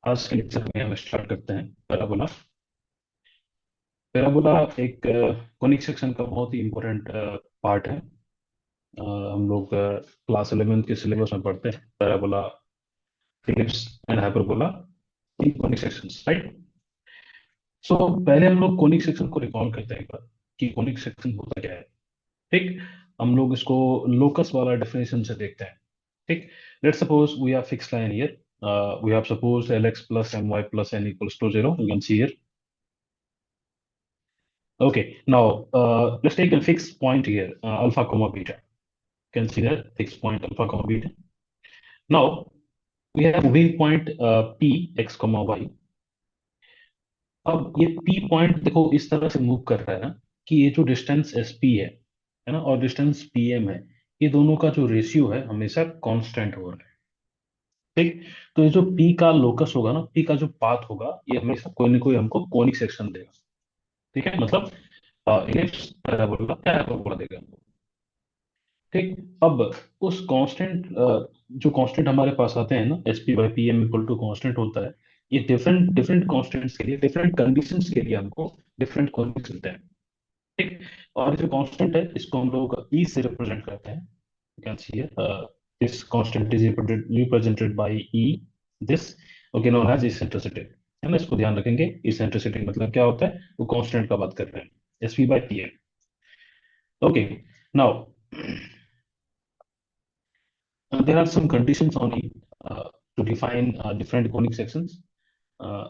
आज के लेक्चर में हम स्टार्ट करते हैं पैराबोला। पैराबोला एक कोनिक सेक्शन का बहुत ही इम्पोर्टेंट पार्ट है। हम लोग क्लास 11 के सिलेबस में पढ़ते हैं parabola, ellipse and hyperbola in conic sections, right. So पहले हम लोग कोनिक सेक्शन को रिकॉल करते हैं एक बार कि कोनिक सेक्शन होता क्या है। ठीक, हम लोग इसको लोकस वाला डेफिनेशन से देखते हैं। ठीक, let's suppose we have fix line here, we have suppose lx plus my plus n equals to 0. You can see here. Okay, now let's take a fixed point here, alpha comma beta. You can see that fixed point alpha comma beta. Now we have wing point p x comma y. अब ये p point देखो इस तरह से move कर रहा है ना कि ये जो डिस्टेंस एस पी है ना, और डिस्टेंस पी एम है, ये दोनों का जो रेशियो है हमेशा कांस्टेंट हो रहा है। ठीक, तो ये जो p का लोकस होगा ना, p का जो पाथ होगा, ये हमेशा कोई ना कोई हमको कोनिक सेक्शन देगा। ठीक है, मतलब इलिप्स पैराबोला पैराबोला देगा हमको। ठीक, अब उस कांस्टेंट जो कांस्टेंट हमारे पास आते हैं ना, S P by P M equal to constant होता है। ये डिफरेंट डिफरेंट कांस्टेंट्स के लिए, डिफरेंट कंडीशंस के लिए हमको डिफरेंट कॉन्फिग्स मिलते हैं। ठीक, और जो कांस्टेंट है इसको हम लोग ई से रिप्रेजेंट करते हैं। You can see this constant is represented by E, this okay known as eccentricity. है ना, इसको ध्यान रखेंगे। इसेंट्रिसिटी मतलब क्या होता है, वो कांस्टेंट का बात कर रहे हैं, S P by P M. Okay, now there are some conditions on it to define different conic sections. Uh,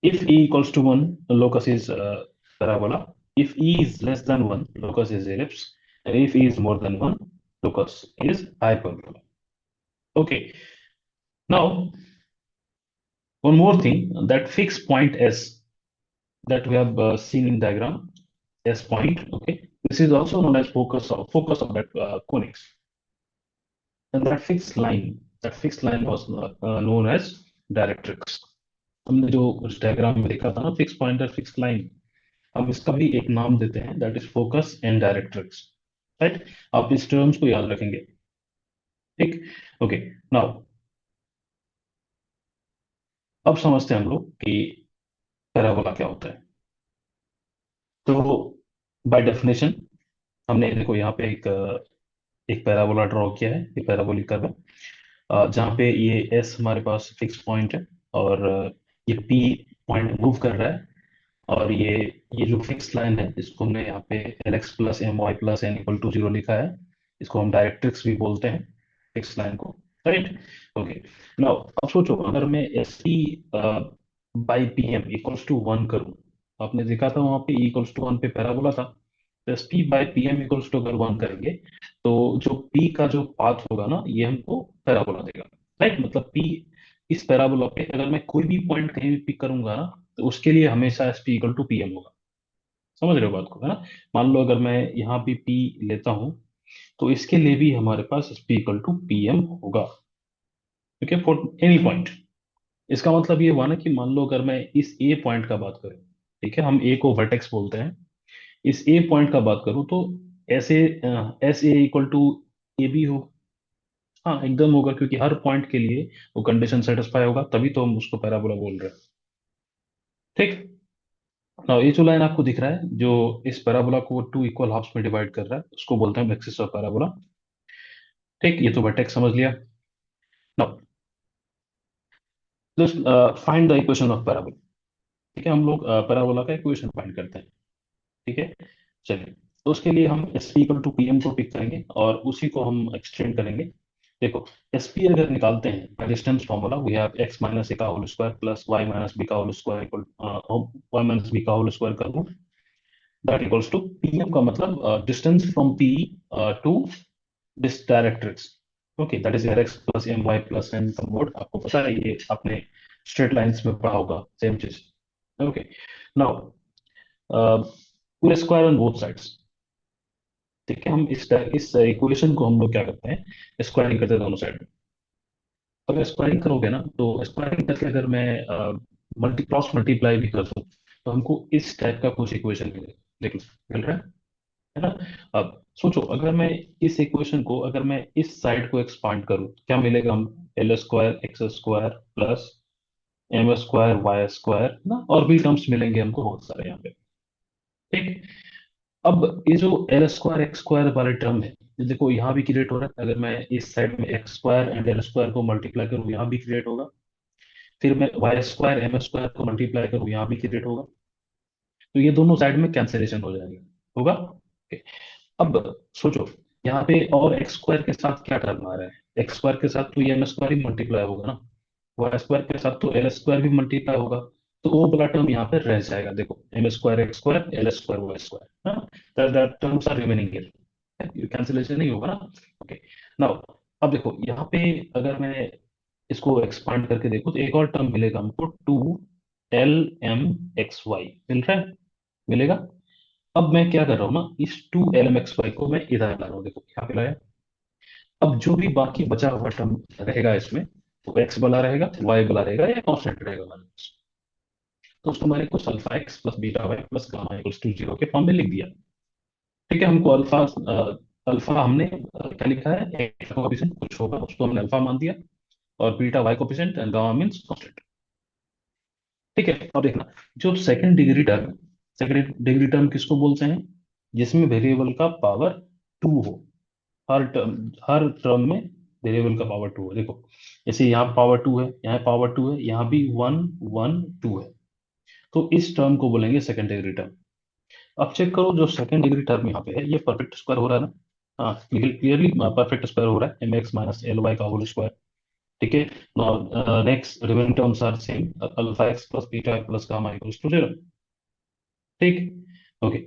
if E equals to 1, the locus is parabola. If E is less than 1, locus is ellipse. And if E is more than 1, locus is hyperbola. Okay, now one more thing, that fixed point S that we have seen in diagram, S point, okay, this is also known as focus of that conics. And that fixed line was known as directrix. हमने जो उस diagram में देखा था ना, fix pointer fix line, हम इसका भी एक नाम देते हैं, that is focus and directrix. Right, आप इस टर्म्स को याद रखेंगे। ठीक, ओके, नाउ अब समझते हैं हम लोग कि पैराबोला क्या होता है। तो बाय डेफिनेशन हमने देखो यहाँ पे एक पैराबोला ड्रॉ किया है, ये पैराबोलिक कर्व है, जहाँ पे ये एस हमारे पास फिक्स पॉइंट है, और ये पी पॉइंट मूव कर रहा है, और ये जो फिक्स लाइन है इसको हमने यहाँ पे L X plus M Y plus N equal to zero लिखा है। इसको हम डायरेक्ट्रिक्स भी बोलते हैं, फिक्स लाइन को। राइट, ओके, नाउ अब सोचो अगर मैं S P by P M equals to one करूँ। आपने देखा था वहां पे इक्वल्स टू वन पे पैराबोला था, तो S P by P M equals to अगर वन करेंगे तो जो पी का जो पाथ होगा ना, ये हमको पैराबोला देगा। राइट, मतलब पी, इस पैराबोला पे अगर मैं कोई भी पॉइंट कहीं भी पिक करूंगा ना, तो उसके लिए हमेशा S P equal to P M होगा। समझ रहे हो बात को, है ना। मान लो अगर मैं यहाँ पे पी लेता हूँ, तो इसके लिए भी हमारे पास S P equal to P M होगा। ठीक है, फॉर एनी पॉइंट। इसका मतलब ये हुआ ना कि मान लो अगर मैं इस ए पॉइंट का बात करूँ, ठीक है, हम ए को वर्टेक्स बोलते हैं, इस ए पॉइंट का बात करूँ तो ऐसे S A equal to A B हो। हाँ एकदम होगा, क्योंकि हर पॉइंट के लिए वो कंडीशन सेटिस्फाई होगा, तभी तो हम उसको पैराबोला बोल रहे हैं। ठीक, now ये जो लाइन आपको दिख रहा है, जो इस पैराबोला को टू इक्वल हाफ्स में डिवाइड कर रहा है, उसको बोलते हैं एक्सिस ऑफ पैराबोला। ठीक, ये तो वर्टेक्स समझ लिया। Now just find the equation of parabola. ठीक है, हम लोग पैराबोला का इक्वेशन फाइंड करते हैं। ठीक है, चलिए, तो उसके लिए हम S P equal to P M को पिक करेंगे और उसी को हम एक्सटेंड करेंगे। देखो, एस पी अगर निकालते हैं by distance formula, we have x minus a का whole square plus y minus b का whole square equal y minus b का होल स्क्वायर का root, that equals to P M का मतलब distance from P to this directrix. Okay, that is x plus M Y plus n का mod. आपको पता है, ये आपने स्ट्रेट लाइंस में पढ़ा होगा, सेम चीज। ओके, नाउ पूरे स्क्वायर ऑन बोथ साइड्स। ठीक है, हम इस इक्वेशन को हम लोग क्या करते हैं, स्क्वायरिंग करते हैं दोनों साइड में। अगर स्क्वायरिंग करोगे ना, तो स्क्वायरिंग करके अगर मैं क्रॉस मल्टीप्लाई भी कर दूं, तो हमको इस टाइप का कुछ इक्वेशन मिलेगा। देख लो, मिल रहा है ना। अब सोचो अगर मैं इस इक्वेशन को, अगर मैं इस साइड को एक्सपांड करूं, क्या मिलेगा हम, L square X square plus M square Y square ना, और भी टर्म्स मिलेंगे हमको बहुत सारे यहाँ पे। ठीक। अब ये जो एल स्क्वायर एक्स स्क्वायर वाले टर्म है, ये देखो यहाँ भी क्रिएट हो रहा है। अगर मैं इस साइड में x square and L square को मल्टीप्लाई करूँ, यहाँ भी क्रिएट होगा। फिर मैं वाई स्क्वायर एम स्क्वायर को मल्टीप्लाई करूँ, यहाँ भी क्रिएट होगा। तो ये दोनों साइड में कैंसिलेशन हो जाएगा, होगा। Okay. अब सोचो, यहाँ पे और एक्स स्क्वायर के साथ क्या टर्म आ रहा है? एक्स स्क्वायर के साथ तो ये एम स्क्वायर ही मल्टीप्लाई होगा ना, वाई स्क्वायर के साथ तो एल स्क्वायर भी मल्टीप्लाई होगा। तो वो वाला टर्म यहाँ पे रह जाएगा, देखो M square X square L square Y square, that terms are remaining here, cancellation नहीं होगा ना। ओके। नाउ अब देखो यहाँ पे, अगर मैं इसको एक्सपांड करके देखो तो एक और टर्म मिलेगा हमको, 2 LMXY मिल रहा है, मिलेगा। अब मैं क्या कर रहा हूँ ना, इस 2 LMXY को मैं इधर ला रहा हूँ, देखो यहाँ पे लाया। अब जो भी बाकी बचा हुआ टर्म रहेगा इसमें, तो एक्स बला रहेगा, वाई बला रहेगा, या कॉन्स्टेंट रहेगा हमारे पास। तो उसको मैंने कुछ alpha X plus beta Y plus gamma equals to zero के फॉर्म में लिख दिया। ठीक है, हमको अल्फा, अल्फा हमने क्या लिखा है, एक्स का कोएफिशिएंट कुछ होगा उसको हमने अल्फा मान दिया, और beta Y coefficient and gamma means constant. ठीक है, अब देखना, जो second degree term, second degree term किसको बोलते हैं? जिसमें वेरिएबल का पावर टू हो। हर टर्म में वेरिएबल का पावर टू है, देखो जैसे यहाँ पावर टू है, यहाँ पावर टू है, यहाँ भी वन वन टू है। तो इस टर्म को बोलेंगे सेकंड डिग्री टर्म। अब चेक करो, जो सेकंड डिग्री टर्म यहाँ पे है, ये परफेक्ट स्क्वायर हो रहा है ना? हाँ, क्लियरली परफेक्ट स्क्वायर हो रहा है, M X minus L Y का होल स्क्वायर। ठीक है। Next remaining terms are same, alpha X plus beta plus gamma equals to zero. ठीक। ओके।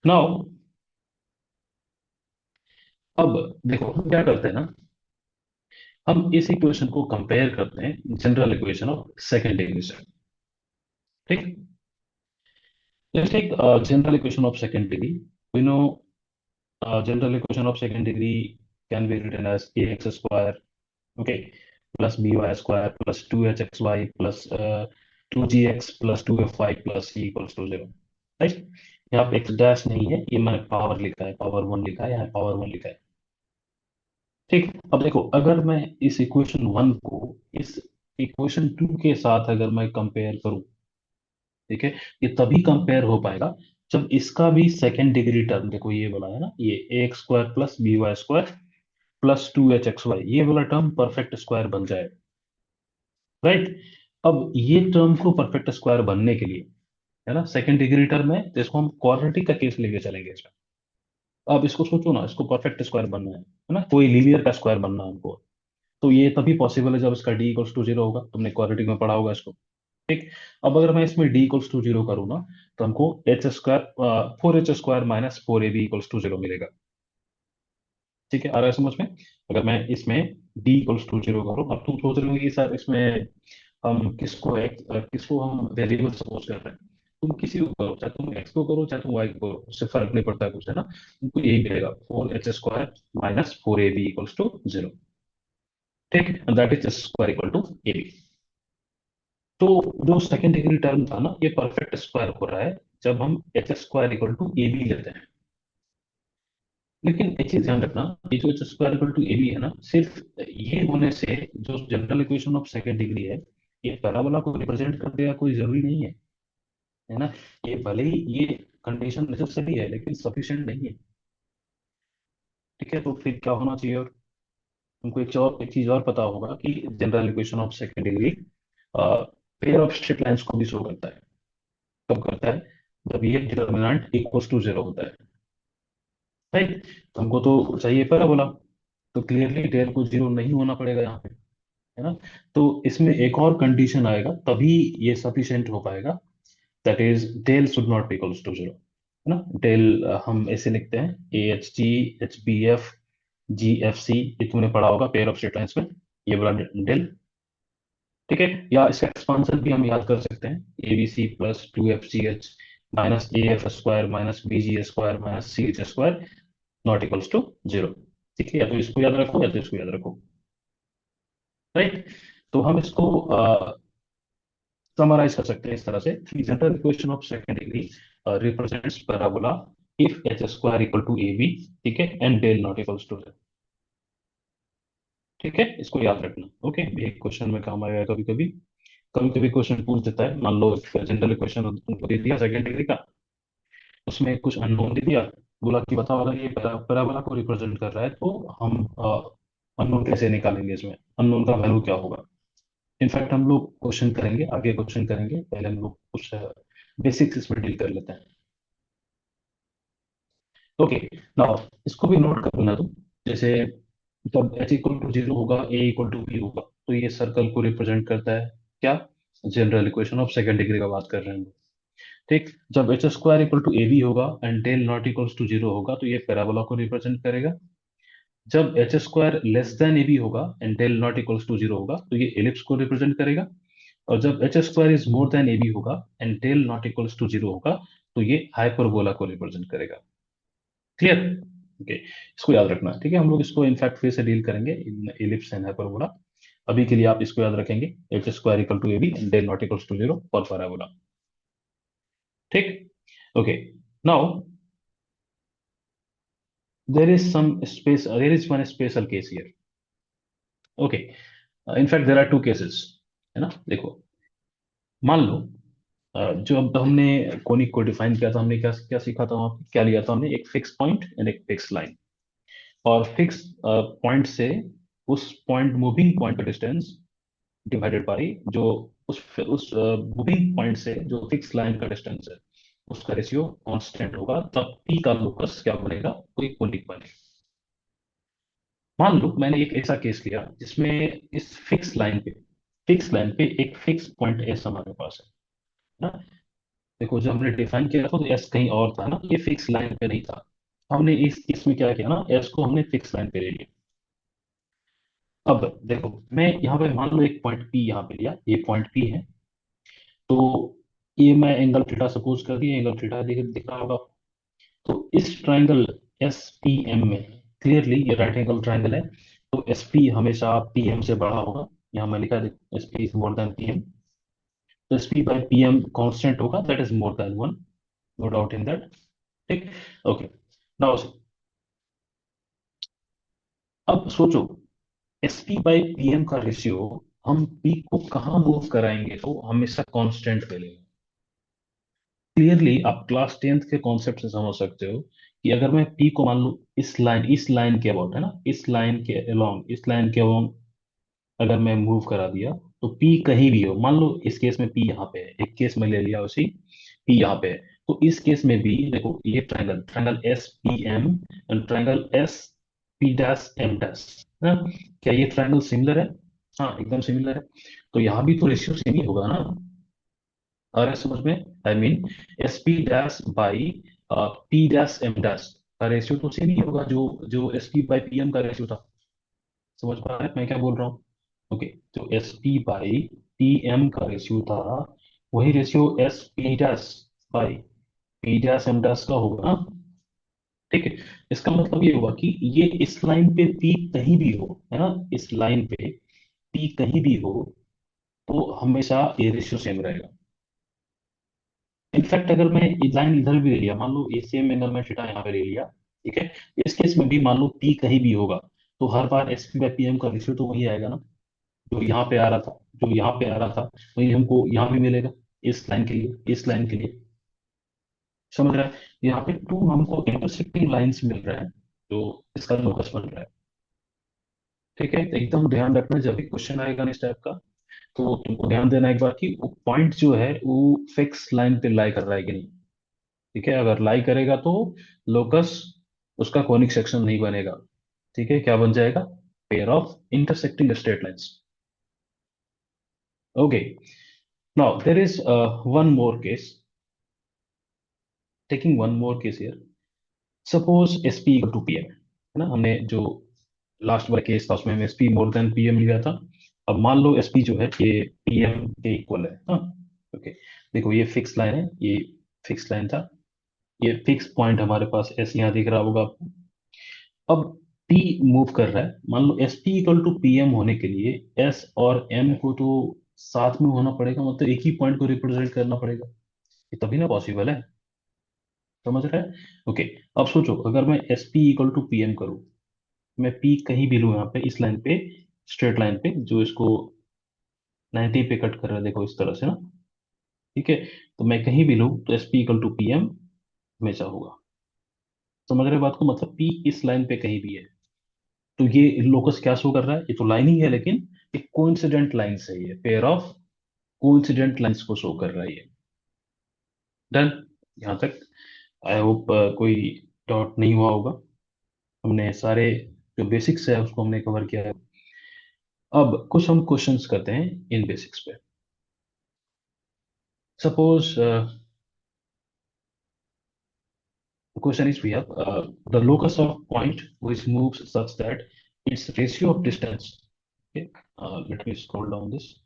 नाउ अब देखो हम क्या करते हैं ना, हम इस इक्वेशन को कंपेयर करते हैं general equation of second degree से। ठीक। Let's take general equation of second degree. We know general equation of second degree can be written as A x square, okay, plus B Y square plus 2HXY plus 2GX plus 2FY plus C equals to zero. Right. यहाँ पे x dash नहीं है, ये मैंने power लिखा है, power one लिखा है, यहाँ पावर वन लिखा है। ठीक। अब देखो, अगर मैं इस इक्वेशन वन को इस इक्वेशन टू के साथ अगर मैं कंपेयर करूं, ठीक है, ये तभी कंपेयर हो पाएगा जब इसका भी सेकेंड डिग्री टर्म, देखो ये वाला है ना, ये a x square plus B Y square plus 2HXY, ये वाला टर्म परफेक्ट स्क्वायर बन जाए। राइट। अब ये टर्म को परफेक्ट स्क्वायर बनने के लिए, है ना, सेकंड डिग्री टर्म है, तो इसको हम क्वाड्रेटिक का केस लेके चलेंगे इसमें। अब इसको सोचो ना, इसको परफेक्ट स्क्वायर बनना है ना, कोई लीनियर का स्क्वायर बनना है हमको। तो ये तभी पॉसिबल है जब इसका डी इक्वल्स टू जीरो होगा, तुमने क्वाड्रेटिक में पढ़ा होगा इसको। ठीक। अब अगर मैं इसमें डी इक्वल्स टू जीरो करूँ ना, तो हमको H square 4H square minus 4AB equals to zero मिलेगा। ठीक है, आ रहा है समझ में? अगर मैं इसमें डी इक्वल्स टू जीरो करूँ, अब तुम सोच रहे हो कि सर इसमें हम किसको हम वेरिएबल सपोज कर रहे हैं। तुम किसी को करो, चाहे तुम एक्स को करो चाहे तुम वाई को करो, उससे फर्क नहीं पड़ता कुछ, है ना। तुमको यही मिलेगा 4H square minus 4AB equals to zero. ठीक, that is square equal to AB। तो जो सेकंड डिग्री टर्म था ना, ये परफेक्ट स्क्वायर हो रहा है जब हम H square equal to A B लेते हैं। लेकिन एक चीज ध्यान रखना, ये जो H square equal to A B है ना, सिर्फ ये होने से जो general equation of second degree है, ये पैराबोला को रिप्रेजेंट कर देगा कोई जरूरी नहीं है, है ना। ये भले ही ये कंडीशन नेसेसरी है, लेकिन सफिशिएंट नहीं है। ठीक है, तो फिर क्या होना चाहिए? और तुमको एक चीज और पता होगा कि general equation of second degree pair of straight lines को भी शो करता है। कब करता है? जब ये डिटर्मिनेंट इक्वल्स टू जीरो होता है। राइट। हमको तो चाहिए पैराबोला, तो क्लियरली डेल को जीरो नहीं होना पड़ेगा यहाँ पे, है ना। तो इसमें एक और कंडीशन आएगा, तभी ये सफिशिएंट हो पाएगा। That is del should not be equals to zero, है ना। डेल हम ऐसे लिखते हैं, AHG HBF GFC, ये तुमने पढ़ा होगा पेयर ऑफ स्ट्रेट लाइंस में, ये वाला डेल। ठीक है, या इसका एक्सपांशन भी हम याद कर सकते हैं, ABC plus 2FGH minus AF square minus BG square minus CH square not equals to zero. ठीक है, या तो इसको याद रखो या तो इसको याद रखो। राइट। तो हम इसको समराइज कर सकते हैं इस तरह से, general equation of second degree represents parabola if H square equal to A B, ठीक है, and del not equals to zero. ठीक है, इसको याद रखना। ओके, ये क्वेश्चन में काम आएगा कभी कभी। कभी कभी क्वेश्चन पूछ देता है, मान लो जनरल इक्वेशन उनको दे दिया सेकंड डिग्री का, उसमें कुछ अननोन दे दिया, बोला कि बताओ अगर ये पैराबोला को रिप्रेजेंट कर रहा है तो हम अननोन कैसे निकालेंगे, इसमें अननोन का वैल्यू क्या होगा। इनफैक्ट हम लोग क्वेश्चन करेंगे, आगे क्वेश्चन करेंगे, पहले हम लोग कुछ बेसिक्स इसमें डील कर लेते हैं। ओके, नाउ इसको भी नोट कर लेना तुम। जैसे जब h इक्वल टू जीरो होगा, a इक्वल टू बी होगा, तो ये सर्कल को रिप्रेजेंट करता है क्या, general equation of second degree का बात कर रहे हैं हम। ठीक, जब h square equal to A b होगा and del not equals to zero होगा, तो ये पैराबोला को रिप्रेजेंट करेगा। जब h square less than a b होगा and del not equals to zero होगा, तो ये एलिप्स को रिप्रेजेंट करेगा। और जब h square is more than a b होगा and del not equals to zero होगा, तो ये हाइपरबोला को रिप्रेजेंट करेगा। क्लियर? ओके, इसको याद रखना, ठीक है। हम लोग इसको इनफैक्ट फिर से डील करेंगे इन एलिप्स एंड हाइपरबोला। अभी के लिए आप इसको याद रखेंगे, h square equal to A b and del not equals to zero for parabola. ठीक, okay. Now there is one special case here. Okay, in fact there are two cases, है ना। देखो, मान लो जो अब हमने कोनिक को डिफाइन किया था, हमने क्या क्या सीखा था, वहां पे क्या लिया था हमने, एक फिक्स पॉइंट एंड एक फिक्स लाइन। और फिक्स पॉइंट से उस पॉइंट, मूविंग पॉइंट का डिस्टेंस डिवाइडेड बाई जो उस मूविंग पॉइंट से जो फिक्स लाइन का डिस्टेंस है, उसका रेशियो कांस्टेंट होगा, तब पी का लोकस क्या बनेगा, कोई कोनिक बनेगा। मान लो मैंने एक ऐसा केस लिया जिसमें इस फिक्स लाइन पे एक फिक्स पॉइंट एस हमारे पास है ना। देखो, जब हमने डिफाइन किया था तो एस कहीं और था ना, ये फिक्स लाइन पे नहीं था। हमने इस इसमें क्या किया ना, एस को हमने फिक्स लाइन पे ले लिया। अब देखो, मैं यहाँ पे मान लो एक पॉइंट पी यहाँ पे लिया, ये पॉइंट पी है। तो ये मैं एंगल थीटा सपोज कर दिया, एंगल थीटा दिख रहा होगा। तो इस ट्राइंगल एस पी एम में क्लियरली ये राइट एंगल ट्राइंगल है, तो एस पी हमेशा पी एम से बड़ा होगा। यहाँ मैं लिखा, S P is more than P M. तो S P by P M constant होगा, that is more than one, no doubt in that. ठीक, ओके। नाउ अब सोचो, S P by P M का रेशियो हम पी को कहाँ move कराएंगे तो हमेशा कांस्टेंट मिलेगा। क्लियरली आप क्लास टेंथ के कॉन्सेप्ट से समझ सकते हो कि अगर मैं पी को मान लूं इस लाइन के अबाउट, है ना, इस लाइन के अलोंग अगर मैं मूव करा दिया, तो पी कहीं भी हो, मान लो इस केस में पी यहाँ पे है, एक केस में ले लिया उसी, पी यहाँ पे है। तो इस केस में भी देखो, ये triangle triangle S P M and triangle S P dash M dash, है ना। क्या ये ट्रायंगल सिमिलर है? हाँ, एकदम सिमिलर है। तो यहाँ भी तो रेशियो सेम ही होगा ना। आ रहा है समझ में? I mean S P dash by P dash M dash का रेशियो तो सेम ही होगा, जो जो S P by P M का रेशियो था। समझ पा रहे हैं मैं क्या बोल रहा हूँ? ओके, तो S P by P M का रेशियो था, वही ratio S P dash by P dash M dash का होगा ना। ठीक है, इसका मतलब ये हुआ कि ये इस लाइन पे पी कहीं भी हो, है ना, इस लाइन पे पी कहीं भी हो, तो हमेशा ये रेशियो सेम रहेगा। इनफैक्ट अगर मैं लाइन इधर भी ले लिया, मान लो ये सेम एंगल में थीटा यहाँ पे ले लिया, ठीक है, इस केस में भी मान लो पी कहीं भी होगा, तो हर बार S P by P M का रेशियो तो वही आएगा ना, जो यहाँ पे आ रहा था, जो यहाँ पे आ रहा था, वही हमको यहाँ भी मिलेगा, इस लाइन के लिए, इस लाइन के लिए। समझ रहा है? यहाँ पे टू हमको इंटरसेक्टिंग लाइंस मिल रहा है, जो इसका लोकस बन रहा है। ठीक है, तो एकदम ध्यान रखना जब भी क्वेश्चन आएगा ना इस टाइप का, तो तुमको ध्यान देना एक बार कि वो पॉइंट जो है वो फिक्स लाइन पे लाई कर रहा है कि नहीं। ठीक है, अगर लाई करेगा तो लोकस उसका कॉनिक सेक्शन नहीं बनेगा। ठीक है, क्या बन जाएगा? Pair of intersecting straight lines. Okay, now there is one more case, taking one more case here. Suppose S P equal to P M, है ना, हमने जो लास्ट वाला केस था उसमें हम S P more than P M लिया था। अब मान लो एस पी जो है ये पी एम के इक्वल है, हाँ। ओके, देखो ये फिक्स लाइन है, ये फिक्स लाइन था, ये फिक्स पॉइंट हमारे पास एस यहाँ दिख रहा होगा आपको। अब पी मूव कर रहा है, मान लो S P equal to P M होने के लिए एस और एम को तो साथ में होना पड़ेगा, मतलब एक ही पॉइंट को रिप्रेजेंट करना पड़ेगा, ये तभी ना पॉसिबल है। समझ रहे हैं? ओके, अब सोचो अगर मैं S P equal to P M करूँ, मैं पी कहीं भी लूँ यहाँ पे, इस लाइन पे, स्ट्रेट लाइन पे जो इसको 90 पे कट कर रहा है, देखो इस तरह से ना। ठीक है, तो मैं कहीं भी लूँ तो S P equal to P M हमेशा होगा। समझ रहे हो बात को, मतलब पी इस लाइन पे कहीं भी है। तो ये लोकस क्या शो कर रहा है, ये तो लाइन ही है लेकिन एक कोइंसिडेंट लाइंस है, ये पेयर ऑफ कोइंसिडेंट लाइंस को शो कर रहा है ये। डन, यहाँ तक आई होप कोई डाउट नहीं हुआ होगा। हमने सारे जो बेसिक्स है उसको हमने कवर किया है। अब कुछ हम क्वेश्चंस करते हैं इन बेसिक्स पे। Suppose question is we have the locus of point which moves such that its ratio of distance. Okay, let me scroll down this.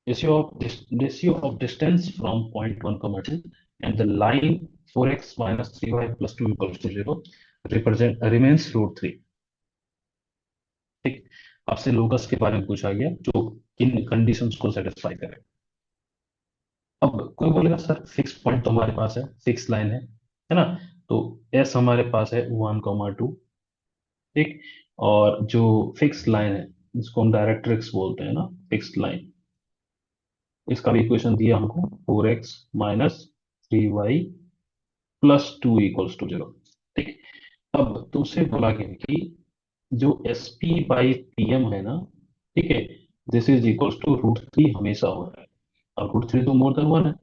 Ratio of distance from point 1 comma 2 and the line 4x minus 3y plus 2 equals to 0 represent remains root 3. ठीक, आपसे locus के बारे में पूछा गया जो इन conditions को satisfy करे। अब कोई बोलेगा सर फिक्स पॉइंट तो हमारे पास है, फिक्स लाइन है ना। तो एस हमारे पास है 1 कॉमा 2। ठीक, और जो फिक्स लाइन है जिसको हम डायरेक्ट्रिक्स बोलते हैं ना, फिक्स लाइन, इसका भी इक्वेशन दिया हमको 4x minus 3y plus 2 equals to 0। ठीक, अब तुमसे बोला गया कि जो S P by P M है ना, ठीक है, this is equals to root 3 हमेशा हो रहा है। अब रूट 3 तो मोर देन 1 है।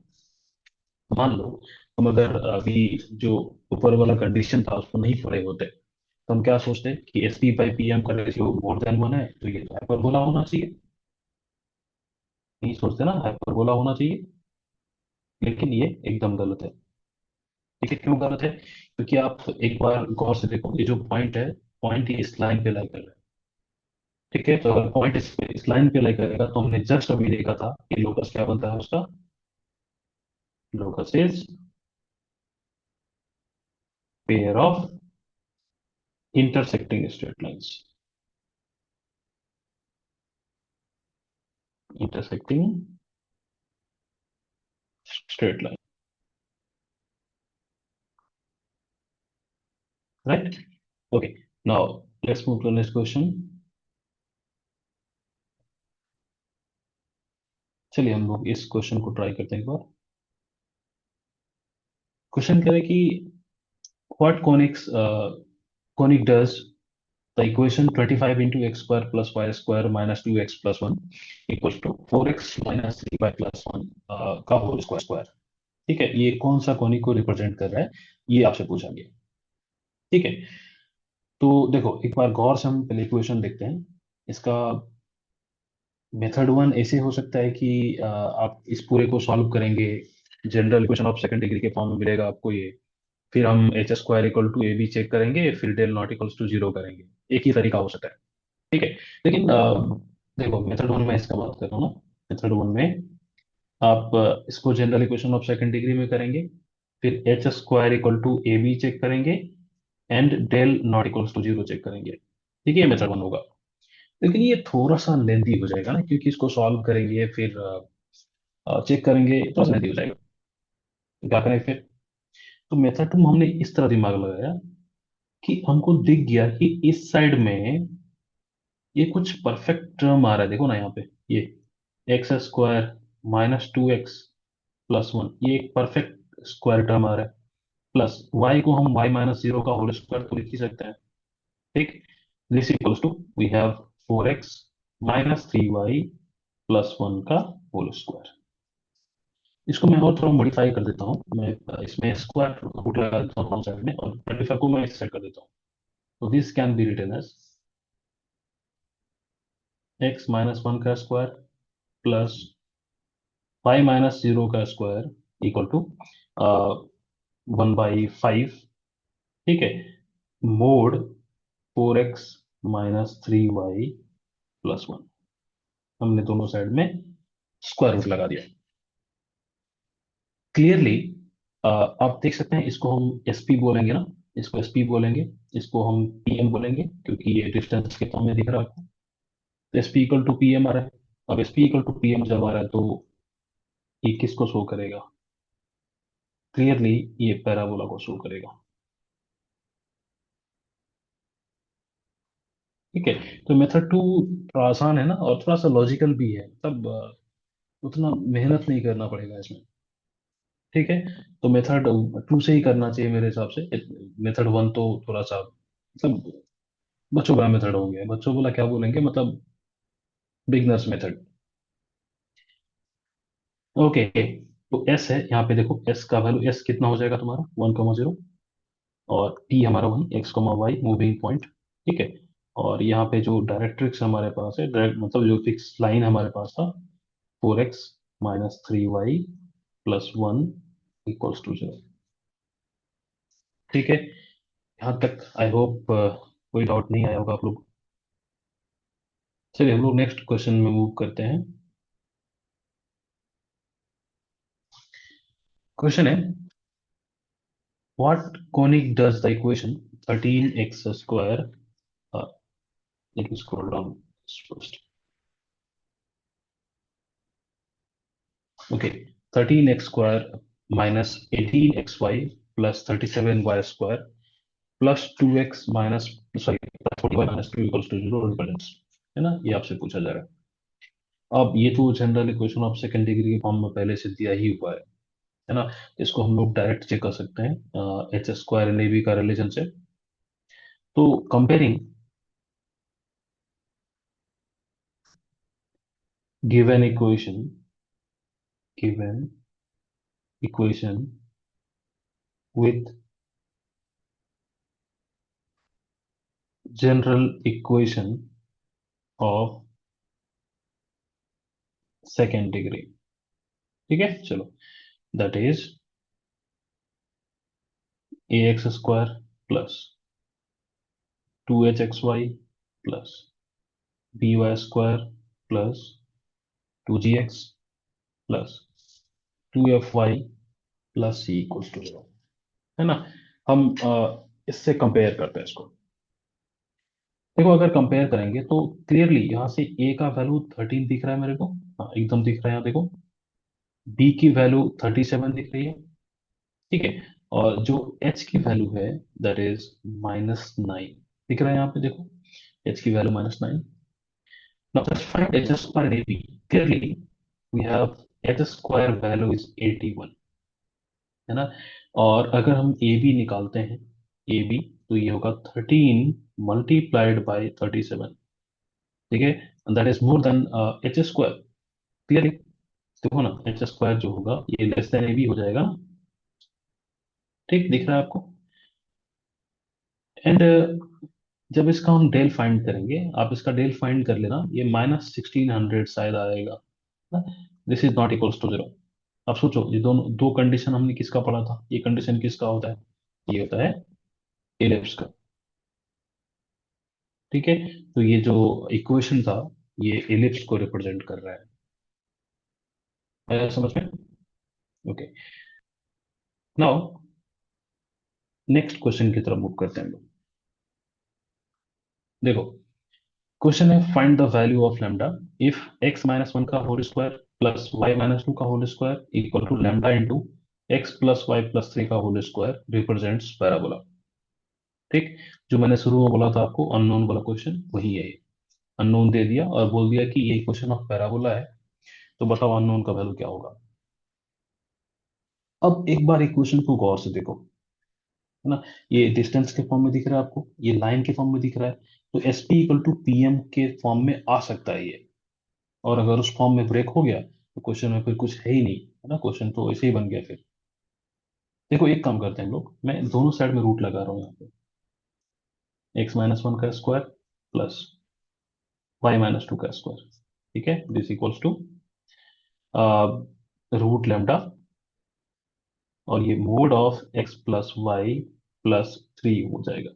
मान लो हम अगर अभी जो ऊपर वाला कंडीशन था उसको नहीं पढ़े होते तो हम क्या सोचते कि S P by P M का रेशियो मोर देन 1 है तो ये तो हाइपरबोला होना चाहिए। नहीं सोचते ना, हाइपरबोला होना चाहिए। लेकिन ये एकदम गलत है। ठीक है, क्यों गलत है, क्योंकि आप एक बार गौर से देखो, ये जो पॉइंट है, पॉइंट ये इस लाइन पे लाई कर रहा है। ठीक है, तो अगर पॉइंट इस लाइन पे लाई करेगा तो हमने जस्ट अभी देखा था कि लोकस क्या बनता है उसका, locus is pair of intersecting straight lines. Intersecting straight line, right. Okay, now let's move to next question. चलिए हम लोग इस क्वेश्चन को ट्राई करते हैं एक बार। क्वेश्चन कह रहे हैं कि what conic does the equation 25 into x square plus y square minus 2x plus 1 equals to 4x minus 3y plus 1 का होल स्क्वायर। ठीक है, ये कौन सा कॉनिक को रिप्रेजेंट कर रहा है, ये आपसे पूछा गया। ठीक है, तो देखो एक बार गौर से हम पहले इक्वेशन देखते हैं इसका। मेथड वन ऐसे हो सकता है कि आप इस पूरे को सॉल्व करेंगे, general equation of second degree के फॉर्म में मिलेगा आपको ये। फिर हम H square equal to A B check करेंगे, फिर डेल नॉट इक्वल्स टू 0 करेंगे। एक ही तरीका हो सकता है। ठीक है, लेकिन देखो मेथड वन में इसका बात कर रहा हूँ ना। मेथड वन में आप इसको general equation of second degree में करेंगे, फिर h square equal to A B check करेंगे and del not equals to 0 check करेंगे। ठीक है, मेथड वन होगा। लेकिन ये थोड़ा सा लेंदी हो जाएगा ना, क्योंकि इसको सॉल्व करेंगे फिर चेक करेंगे, थोड़ा सा लेंदी हो जाएगा। तो क्या करें फिर, तो मेथड टू हमने इस तरह दिमाग लगाया कि हमको दिख गया कि इस साइड में ये कुछ परफेक्ट टर्म आ रहा है, देखो ना यहाँ पे ये x² माइनस 2x प्लस 1, ये एक परफेक्ट स्क्वायर टर्म आ रहा है। प्लस y को हम y-0 का होल स्क्वायर तो लिख ही सकते हैं। ठीक, this equals to we have 4x-3y plus 1 का होल स्क्वायर। इसको मैं और थोड़ा मॉडिफाई कर देता हूँ, मैं इसमें स्क्वायर रूट लगा देता हूँ साइड में, और 25 को मैं इस साइड कर देता हूँ। तो this can be written as x-1 का स्क्वायर प्लस y-0 का स्क्वायर इक्वल टू 1/5। ठीक है, मोड 4x-3y प्लस 1, हमने दोनों साइड में स्क्वायर रूट लगा दिया। क्लियरली आप देख सकते हैं, इसको हम एस पी बोलेंगे ना, इसको एस पी बोलेंगे, इसको हम पी एम बोलेंगे, क्योंकि ये डिस्टेंस के फॉर्म में दिख रहा है आपको। तो S P equal to P M आ रहा है। अब S P equal to P M जब आ रहा है तो ये किसको शो करेगा, क्लियरली ये पैराबोला को शो करेगा। ठीक है। तो मेथड टू थोड़ा आसान है ना, और थोड़ा सा लॉजिकल भी है, तब उतना मेहनत नहीं करना पड़ेगा इसमें। ठीक है। तो मेथड टू से ही करना चाहिए मेरे हिसाब से। मेथड वन तो थोड़ा सा मतलब बच्चों का मेथड हो गया, बच्चों बोला क्या बोलेंगे, मतलब बिगनर्स मेथड। ओके। तो एस है यहाँ पे, देखो एस का वैल्यू, एस कितना हो जाएगा तुम्हारा 1,0, और टी हमारा वही x, y मूविंग पॉइंट। ठीक है। और यहाँ पे जो डायरेक्ट्रिक्स हमारे पास है, डायरेक्ट मतलब जो फिक्स लाइन हमारे पास था, 4x - 3y + 1 = 0। ठीक है। यहाँ तक आई होप कोई डाउट नहीं आया होगा आप लोग। चलिए हम लोग नेक्स्ट क्वेश्चन में मूव करते हैं। क्वेश्चन है, what conic does the equation 13x², let me scroll down first. Okay. 13x² -18xy +37y² +2x minus, sorry, +40y - 2 = 0 results, है ना, ये आपसे पूछा जा रहा है। अब ये तो general equation of second degree के फॉर्म में पहले से दिया ही हुआ है ना। इसको हम लोग डायरेक्ट चेक कर सकते हैं h² एंड ab का रिलेशन से। तो comparing given equation, given equation with general equation of second degree. ठीक है, चलो, that is ax² +2hxy +by² +2gx +2fy +c = 0, है ना। हम इससे कंपेयर करते हैं इसको। देखो अगर कंपेयर करेंगे तो क्लियरली यहाँ से a का वैल्यू 13 दिख रहा है मेरे को। हाँ एकदम दिख रहा है यहाँ देखो। b की वैल्यू 37 दिख रही है। ठीक है। और जो h की वैल्यू है, दैट इज -9 दिख रहा है यहाँ पे देखो। h की value -9। Now let's find h square and ab. Clearly, we have h square value is 81, है ना। और अगर हम ए बी निकालते हैं, ए बी, तो ये होगा 13 × 37। ठीक है। That is more then h²। Clearly देखो ना, h² जो होगा ये लेस देन ए बी हो जाएगा ना। ठीक दिख रहा है आपको। एंड जब इसका हम डेल फाइंड करेंगे, आप इसका डेल फाइंड कर लेना, ये -1600 शायद आएगा। This is not equals to 0। अब सोचो, ये दोनों दो कंडीशन हमने किसका पढ़ा था, ये कंडीशन किसका होता है, ये होता है एलिप्स का। ठीक है। तो ये जो इक्वेशन था, ये एलिप्स को रिप्रेजेंट कर रहा है। आया समझ में? ओके। नाउ नेक्स्ट क्वेश्चन की तरफ मूव करते हैं हम लोग। देखो क्वेश्चन है, find the value of lambda if x - 1 का होल स्क्वायर +y - 2 का whole square equal to lambda into x + y + 3 का होल स्क्वायर रिप्रेजेंट्स पैराबोला। ठीक। जो मैंने शुरू में बोला था आपको, अननोन वाला क्वेश्चन वही है। अननोन दे दिया और बोल दिया कि ये इक्वेशन ऑफ पैराबोला है, तो बताओ अननोन का वैल्यू क्या होगा। अब एक बार इक्वेशन को गौर से देखो, है ना। ये डिस्टेंस के फॉर्म में दिख रहा है आपको, ये लाइन के फॉर्म में दिख रहा है। तो S P equal to P M के फॉर्म में आ सकता है ये। और अगर उस फॉर्म में ब्रेक हो गया तो क्वेश्चन में फिर कुछ है ही नहीं, है ना, क्वेश्चन तो ऐसे ही बन गया फिर। देखो एक काम करते हैं हम लोग, मैं दोनों साइड में रूट लगा रहा हूँ यहाँ पे। x - 1 का स्क्वायर +y - 2 का स्क्वायर। ठीक है, this equals to root lambda, और ये मोड ऑफ x + y + 3 हो जाएगा।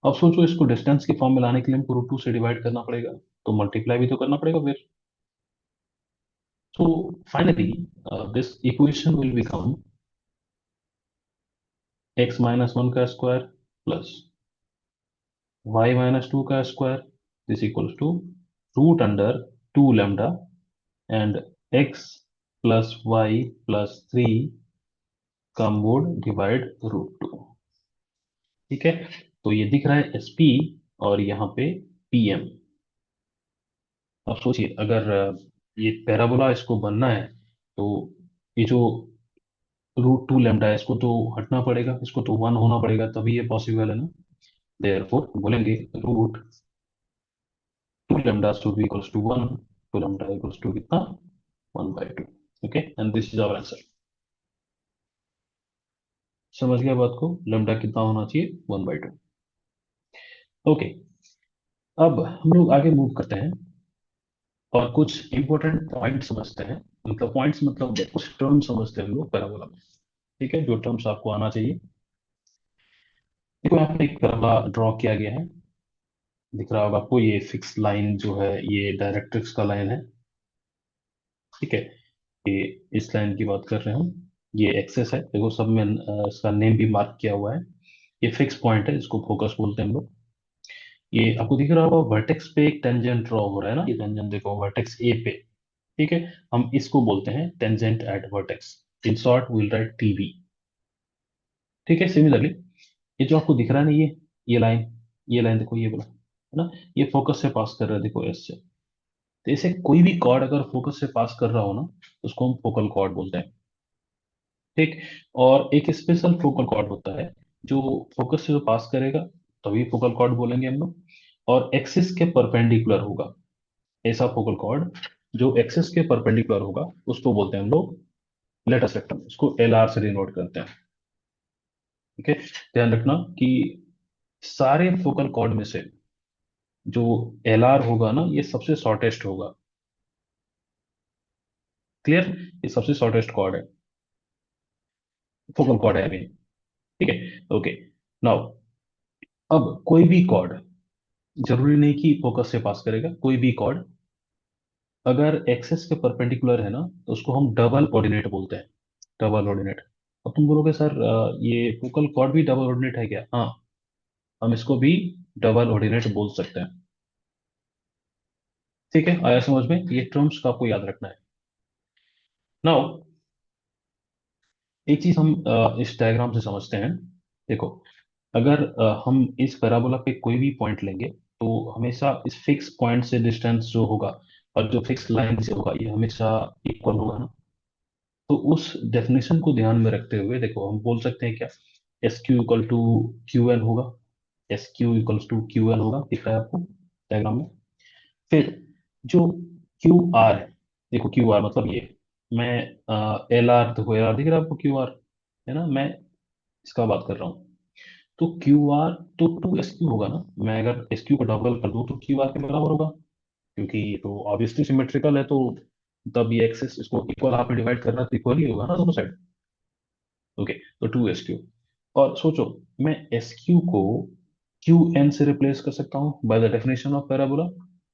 अब सोचो, इसको डिस्टेंस के फॉर्म में लाने के लिए हमको √2 से डिवाइड करना पड़ेगा, तो मल्टीप्लाई भी तो करना पड़ेगा फिर। So finally, this equation will become x - 1 का स्क्वायर +y - 2 का square, this equals to √2 lambda and x + y + 3 का मोड डिवाइड √2। ठीक है। तो ये दिख रहा है एस पी, और यहाँ पे PM। अब सोचिए, अगर ये पैराबोला इसको बनना है, तो ये जो √2 लैम्डा है, इसको तो हटना पड़ेगा, इसको तो 1 होना पड़ेगा, तभी ये पॉसिबल है ना। देयरफॉर बोलेंगे √2 lambda should be equals to 1, 2 lambda equals to कितना, 1/2। Okay, and this is our answer. समझ गया बात को, लैम्डा कितना होना चाहिए, 1/2। ओके, अब हम लोग आगे मूव करते हैं और कुछ इंपॉर्टेंट पॉइंट समझते हैं। मतलब पॉइंट्स मतलब कुछ टर्म समझते हैं हम लोग पैराबोला में। ठीक है, जो टर्म्स आपको आना चाहिए। देखो यहाँ पे एक पैराबोला ड्रॉ किया गया है, दिख रहा होगा आपको। ये फिक्स लाइन जो है, ये डायरेक्ट्रिक्स का लाइन है। ठीक है, ये इस लाइन की बात कर रहे हैं हम। ये एक्सेस है, देखो सब में इसका नेम भी मार्क किया हुआ है। ये फिक्स पॉइंट है, इसको फोकस बोलते हैं हम लोग। ये आपको दिख रहा होगा, वर्टेक्स पे एक टेंजेंट ड्रॉ हो रहा है ना, ये टेंजेंट देखो वर्टेक्स ए पे। ठीक है, हम इसको बोलते हैं tangent at vertex. In short will write TB। ठीक है, सिमिलरली ये जो आपको दिख रहा है ना, ये लाइन देखो, ये बोला है ना, ये फोकस से पास कर रहा है, देखो एस से। तो इसे कोई भी कॉर्ड अगर फोकस से पास कर रहा हो ना, तो उसको हम फोकल कॉर्ड बोलते हैं। ठीक, और एक स्पेशल फोकल कॉर्ड होता है जो फोकस से जो पास करेगा, तभी फोकल कॉर्ड बोलेंगे हम लोग। और एक्सिस के परपेंडिकुलर होगा, ऐसा फोकल कॉर्ड जो एक्सिस के परपेंडिकुलर होगा, उसको बोलते हैं हम लोग लेटस रेक्टम, उसको LR से डिनोट करते हैं। ठीक है, ध्यान रखना कि सारे फोकल कॉर्ड में से जो LR होगा ना, ये सबसे शॉर्टेस्ट होगा। क्लियर, ये सबसे शॉर्टेस्ट कॉर्ड है, फोकल कॉर्ड है अभी। ठीक है, ओके। नाउ, अब कोई भी कॉर्ड, जरूरी नहीं कि फोकस से पास करेगा, कोई भी कॉर्ड अगर एक्सेस के परपेंडिकुलर है ना, तो उसको हम डबल ऑर्डिनेट बोलते हैं। Double ordinate. अब तुम बोलोगे सर, ये फोकल कॉर्ड भी डबल ऑर्डिनेट है क्या? हाँ, हम इसको भी डबल ऑर्डिनेट बोल सकते हैं। ठीक है, आया समझ में? ये टर्म्स का आपको याद रखना है। नाउ, एक चीज हम इस डायग्राम से समझते हैं। देखो, अगर हम इस पैराबोला पे कोई भी पॉइंट लेंगे, तो हमेशा इस फिक्स पॉइंट से डिस्टेंस जो होगा और जो फिक्स लाइन से होगा, ये हमेशा इक्वल होगा ना। तो उस डेफिनेशन को ध्यान में रखते हुए देखो, हम बोल सकते हैं क्या, SQ = QN होगा। SQ = QN होगा, दिख रहा है आपको डायग्राम में। फिर जो QR है, देखो QR मतलब ये, मैं LR, देखो LR दिख रहा है आपको, QR है ना, मैं इसका बात कर रहा हूँ। तो QR तो 2SQ होगा ना। मैं अगर SQ को डबल कर दूं तो QR के बराबर होगा, क्योंकि ये तो ऑब्वियसली सिमेट्रिकल है। तो तब ये एक्सेस, इसको इक्वल हाफ में डिवाइड करना तो इक्वल ही होगा ना दोनों साइड। ओके, तो 2SQ। और सोचो, मैं SQ को QN से रिप्लेस कर सकता हूँ by the definition of parabola.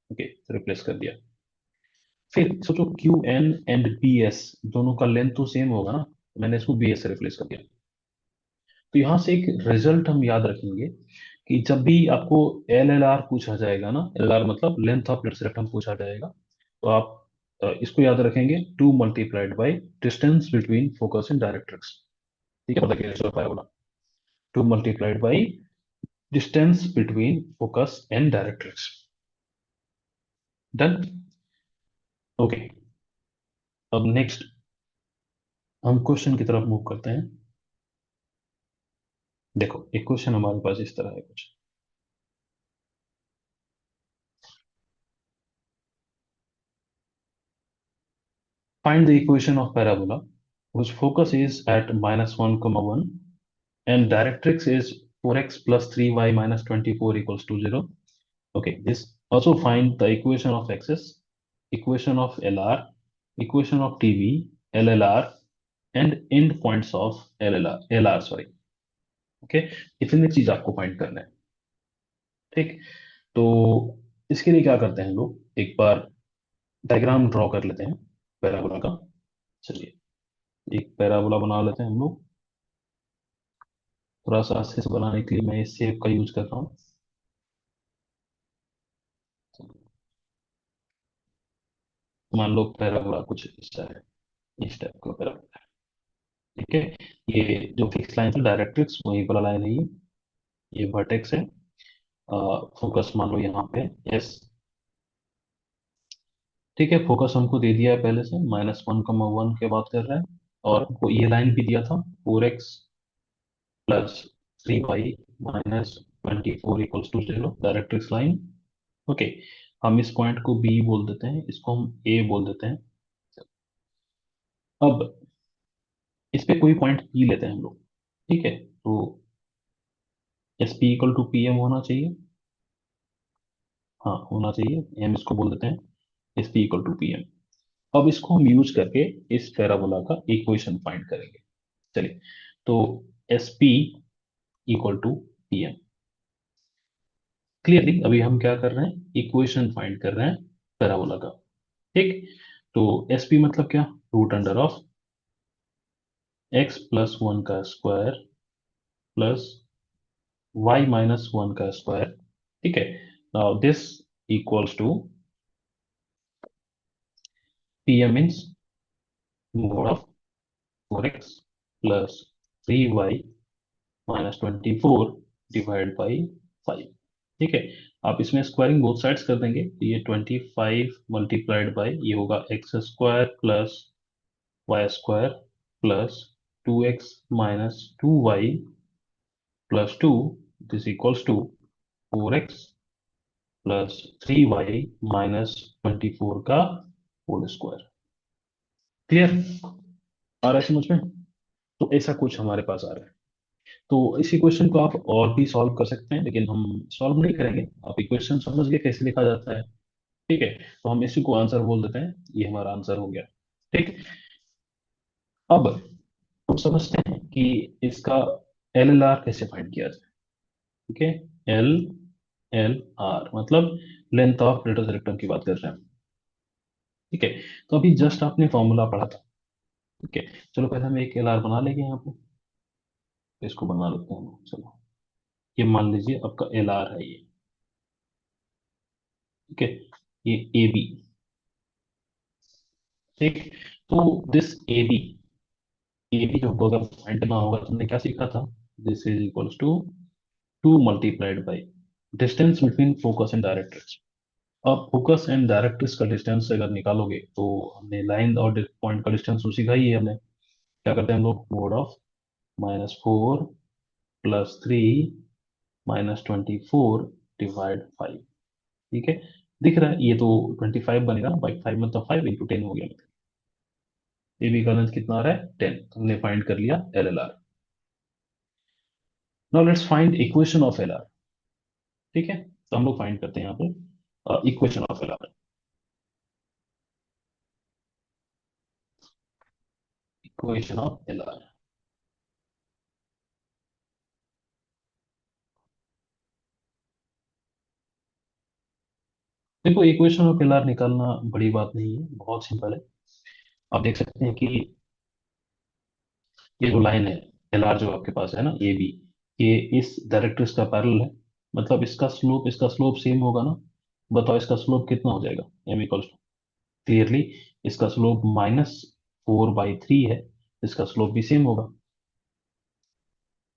Okay, replace कर दिया। फिर सोचो, QN एंड BS दोनों का लेंथ तो सेम होगा ना, मैंने इसको BS से रिप्लेस कर दिया। तो यहाँ से एक रिजल्ट हम याद रखेंगे कि जब भी आपको LLR पूछा जाएगा ना, LR मतलब लेंथ ऑफ लेट्स रेक्टम पूछा जाएगा, तो आप इसको याद रखेंगे, 2 × distance between focus and directrix. ठीक है, पता क्या बोला, 2 × distance between focus and directrix. Done. Okay, अब नेक्स्ट हम क्वेश्चन की तरफ मूव करते हैं। देखो, एक क्वेश्चन हमारे पास इस तरह है कुछ। Find the equation of parabola whose focus is at -1, 1 and directrix is 4x plus 3y minus 24 equals to 0. Okay, this also find the equation of axis, equation of LR, equation of TV, LLR and end points of LR sorry. Okay, इतनी चीज आपको find करना है। ठीक, तो इसके लिए क्या करते हैं हम लोग, एक बार डायग्राम ड्रॉ कर लेते हैं पैराबोला का। चलिए, एक पैराबोला बना लेते हैं हम लोग। थोड़ा सा अच्छे से बनाने के लिए मैं इस शेप का यूज कर रहा हूँ। मान लो पैराबोला कुछ इस तरह है, इस टाइप का पैराबोला। ठीक है, ये जो फिक्स लाइन है डायरेक्ट्रिक्स, वही वाला लाइन है ये वर्टेक्स है। फोकस मान लो यहाँ पे एस। ठीक है, फोकस हमको दे दिया है पहले से, -1, के बात कर रहे हैं। और हमको ये लाइन भी दिया था, 4x plus 3y -24 = 0, directrix line. Okay, हम इस पॉइंट को बी बोल देते हैं, इसको हम ए बोल देते हैं। अब इस पे कोई पॉइंट पी लेते हैं हम लोग। ठीक है, तो S P equal to P M होना चाहिए। हाँ, होना चाहिए, एम इसको बोल देते हैं, S P equal to P M. अब इसको हम यूज करके इस पैराबोला का इक्वेशन फाइंड करेंगे। चलिए, तो S P equal to P M. Clearly अभी हम क्या कर रहे हैं, इक्वेशन फाइंड कर रहे हैं पैराबोला का। ठीक, तो एस पी मतलब क्या, रूट अंडर ऑफ x+1 का स्क्वायर प्लस y-1 का स्क्वायर। ठीक है, now this equals to P M means mod of 4x plus 3y-24 divide by 5। ठीक है, आप इसमें स्क्वायरिंग बोथ साइड्स कर देंगे, तो ये 25 मल्टीप्लाइड बाई ये होगा x² plus y² plus 2x-2y plus 2, this equals to 4x plus 3y-24 का होल स्क्वायर। क्लियर, आ रहा है समझ में? तो ऐसा कुछ हमारे पास आ रहा है। तो इस इक्वेशन को आप और भी सॉल्व कर सकते हैं, लेकिन हम सॉल्व नहीं करेंगे। आप इक्वेशन समझ गए कैसे लिखा जाता है। ठीक है, तो हम इसी को आंसर बोल देते हैं, ये हमारा आंसर हो गया। ठीक, अब हम समझते हैं कि इसका एल एल आर कैसे फाइंड किया जाए। ठीक है, एल एल आर मतलब लेंथ ऑफ ग्रेटर रेक्टम की बात कर रहे हैं हम। ठीक है, तो अभी जस्ट आपने फॉर्मूला पढ़ा था। ठीक है, चलो पहले हम एक एल आर बना लेंगे यहाँ पे। तो इसको बना लेते हैं हम, चलो। ये मान लीजिए आपका एल आर है ये। ठीक है, ये ए बी। ठीक, तो this A B, A B जो अगर फाइंड करना होगा, तुमने क्या सीखा था, this is equals to 2 multiplied by distance between focus and directrix. अब फोकस एंड डायरेक्ट्रिक्स का डिस्टेंस अगर निकालोगे, तो हमने लाइन और पॉइंट का डिस्टेंस तो सीखा ही है हमने। क्या करते हैं हम लोग, मोड ऑफ -4 प्लस 3 -24 डिवाइड 5। ठीक है, दिख रहा है ये तो 25 बनेगा, बाई 5 मतलब 5 × 10 हो गया। ए बी का लेंथ कितना आ रहा है, 10। हमने फाइंड कर लिया L L R. Now let's find equation of L R. ठीक है, तो हम लोग फाइंड करते हैं यहाँ पे equation of L R. Equation of L R, देखो इक्वेशन ऑफ एल आर निकालना बड़ी बात नहीं है, बहुत सिंपल है। आप देख सकते हैं कि ये जो लाइन है, एल आर जो आपके पास है ना, ए बी, ये इस डायरेक्ट्रिक्स का पैरेलल है। मतलब इसका स्लोप सेम होगा ना। बताओ इसका स्लोप कितना हो जाएगा, एम इक्वल्स टू, क्लियरली इसका स्लोप -4/3 है। इसका स्लोप भी सेम होगा।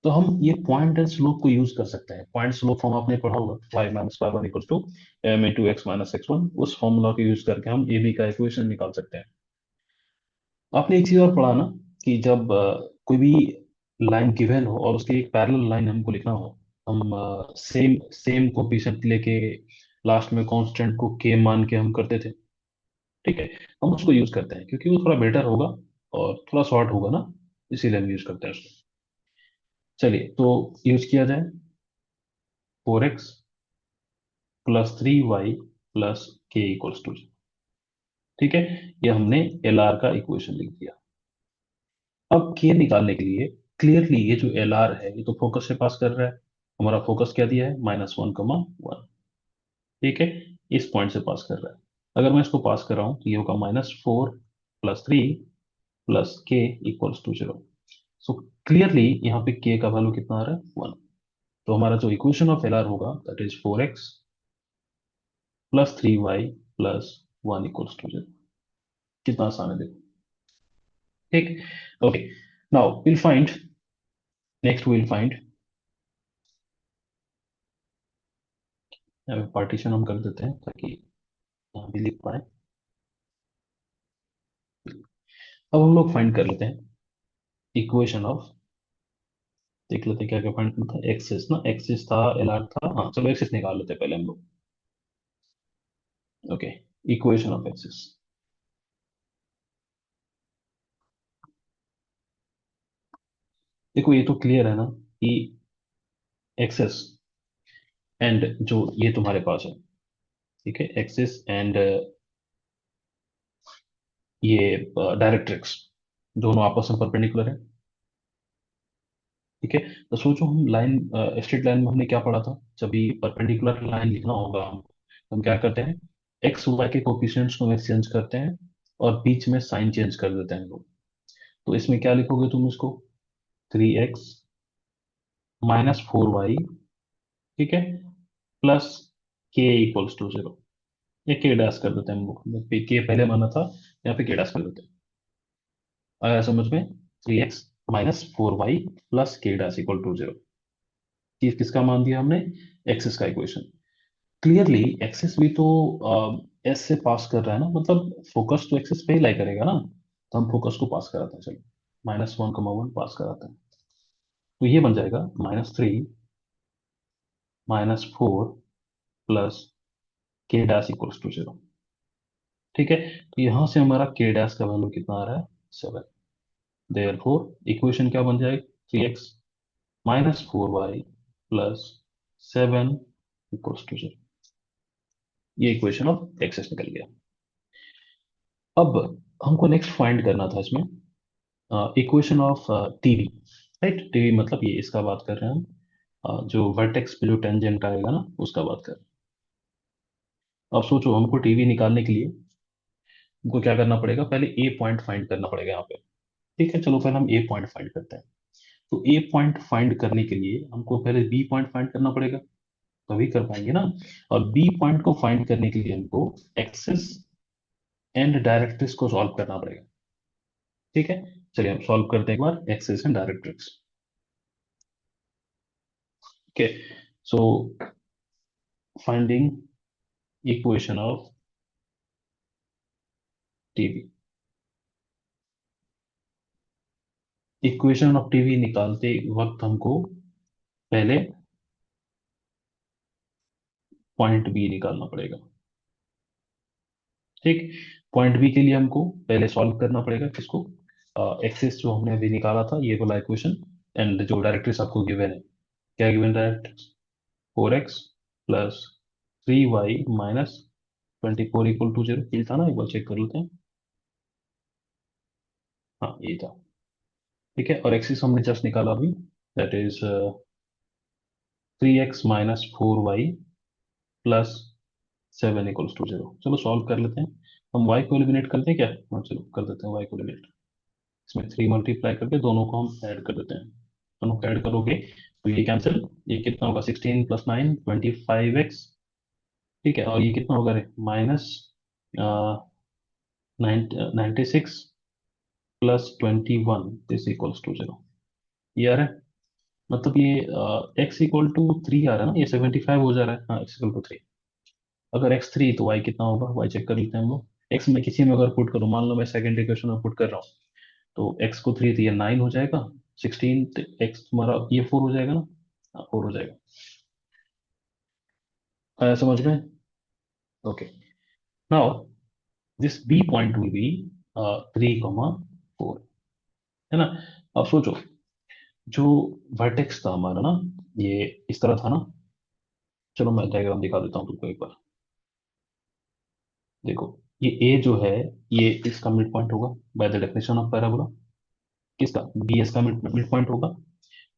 तो हम ये पॉइंट एंड स्लोप को यूज कर सकते हैं। पॉइंट स्लोप फॉर्म आपने पढ़ा होगा, y-y1 = m × x-x1। उस फॉर्मूला को यूज करके हम ए बी का इक्वेशन निकाल सकते हैं। आपने एक चीज और पढ़ा ना, कि जब कोई भी लाइन गिवन हो और उसकी एक पैरेलल लाइन हमको लिखना हो, हम सेम सेम कोफिशिएंट लेके लास्ट में कांस्टेंट को के मान के हम करते थे। ठीक है, हम उसको यूज करते हैं क्योंकि वो थोड़ा बेटर होगा और थोड़ा शॉर्ट होगा ना, इसीलिए हम यूज करते हैं उसको। चलिए, तो यूज किया जाए, 4x plus 3y plus k = 0। ठीक है, ये हमने एल आर का इक्वेशन लिख दिया। अब के निकालने के लिए, क्लियरली ये जो एल आर है ये तो फोकस से पास कर रहा है। हमारा फोकस क्या दिया है, -1, 1। ठीक है, इस पॉइंट से पास कर रहा है। अगर मैं इसको पास कर रहा हूँ, तो ये होगा -4 plus 3 plus k = 0। So clearly यहाँ पे k का वैल्यू कितना आ रहा है, 1। तो हमारा जो इक्वेशन ऑफ एल आर होगा, that is 4x plus 3y plus 1 = 0। कितना आसान है देखो। ठीक, okay, now will find, next will find partition हम कर देते हैं ताकि यहाँ भी लिख पाए। अब हम लोग फाइंड कर लेते हैं इक्वेशन ऑफ, देख लेते हैं क्या क्या फाइंड करना था। एक्सिस ना, एक्सिस था, एल आर था, हाँ चलो एक्सिस निकाल लेते हैं पहले हम लोग। Okay, equation of axis. देखो ये तो क्लियर है ना कि एक्सेस एंड जो ये तुम्हारे पास है, ठीक है, एक्सिस एंड ये डायरेक्ट्रिक्स दोनों आपस में परपेंडिकुलर है। ठीक है, तो सोचो हम लाइन, स्ट्रेट लाइन में हमने क्या पढ़ा था, जब भी परपेंडिकुलर लाइन लिखना होगा हमको तो हम क्या करते हैं, एक्स वाई के कोफिशिएंट्स को एक्सचेंज करते हैं और बीच में साइन चेंज कर देते हैं हम लोग। तो इसमें क्या लिखोगे तुम इसको, 3x -4y, ठीक है, प्लस के इक्वल्स टू 0। ये के डैश कर देते हैं हम लोग, के पहले माना था, यहाँ पे के डैश कर देते हैं। आया समझ में, 3x -4y प्लस के डैश इक्वल टू 0। ये किसका मान दिया हमने, एक्सिस का इक्वेशन। क्लियरली एक्सिस भी तो एस से पास कर रहा है ना, मतलब फोकस तो एक्सिस पे ही लाई करेगा ना, तो हम फोकस को पास कराते हैं, चलो -1,1 पास कराते हैं। तो ये बन जाएगा -3 -4 प्लस के डैश इक्वल्स टू 0। ठीक है, तो यहां से हमारा के डैश का वैल्यू कितना आ रहा है, 7। देयरफॉर इक्वेशन क्या बन जाएगी, 3x -4y plus 7 equals to 0। ये इक्वेशन ऑफ एक्सेस निकल गया। अब हमको नेक्स्ट फाइंड करना था इसमें equation of TV. Right, TV मतलब ये इसका बात कर रहे हैं हम, जो वर्टेक्स पे जो टेंजेंट आएगा ना उसका बात कर रहे हैं। अब सोचो हमको टीवी निकालने के लिए हमको क्या करना पड़ेगा, पहले ए पॉइंट फाइंड करना पड़ेगा यहाँ पे। ठीक है, चलो पहले हम ए पॉइंट फाइंड करते हैं। तो ए पॉइंट फाइंड करने के लिए हमको पहले बी पॉइंट फाइंड करना पड़ेगा, तभी कर पाएंगे ना। और बी पॉइंट को फाइंड करने के लिए हमको एक्सिस एंड डायरेक्ट्रिक्स को सॉल्व करना पड़ेगा। ठीक है, चलिए हम सॉल्व करते हैं एक बार axis and directrix. Okay, so finding equation of TV. Equation of TV निकालते वक्त हमको पहले पॉइंट बी निकालना पड़ेगा। ठीक, पॉइंट बी के लिए हमको पहले सॉल्व करना पड़ेगा किसको, एक्सिस जो हमने अभी निकाला था ये वाला इक्वेशन, एंड जो डायरेक्ट्रिक्स आपको गिवन है, क्या given, directrix 4x plus 3y -24 equal to 0। ये था ना, एक बार चेक कर लेते हैं। हाँ ये था। ठीक है, और एक्सिस हमने जस्ट निकाला अभी, that is 3x -4y plus 7 equals to 0। चलो सॉल्व कर लेते हैं। हम y को एलिमिनेट करते हैं क्या, हाँ चलो कर देते हैं y को एलिमिनेट। इसमें 3 मल्टीप्लाई करके दोनों को हम ऐड कर देते हैं, दोनों को ऐड करोगे तो ये कैंसिल, ये कितना होगा, 16 + 9 25x। ठीक है, और ये कितना होगा रे, -96 प्लस 21, दिस इक्वल्स टू 0। ये आ रहा है, मतलब ये x = 3 आ रहा है ना, ये 75 हो जा रहा है, हाँ x = 3। अगर x3 तो y कितना होगा, y चेक कर लेते हैं हम लोग। x में किसी में अगर पुट करूँ, मान लो मैं सेकंड इक्वेशन में पुट कर रहा हूँ, तो x को 3 तो ये 9 हो जाएगा, 16 तो x तुम्हारा ये 4 हो जाएगा ना, हाँ 4 हो जाएगा। आया समझ में, okay. Now this b point will be 3,4, है ना। अब सोचो, जो वर्टेक्स था हमारा ना, ये इस तरह था ना। चलो मैं डायग्राम दिखा देता हूँ तुमको एक बार। देखो ये a जो है, ये इसका मिड पॉइंट होगा by the definition of parabola. किसका, बी एस का मिड पॉइंट होगा।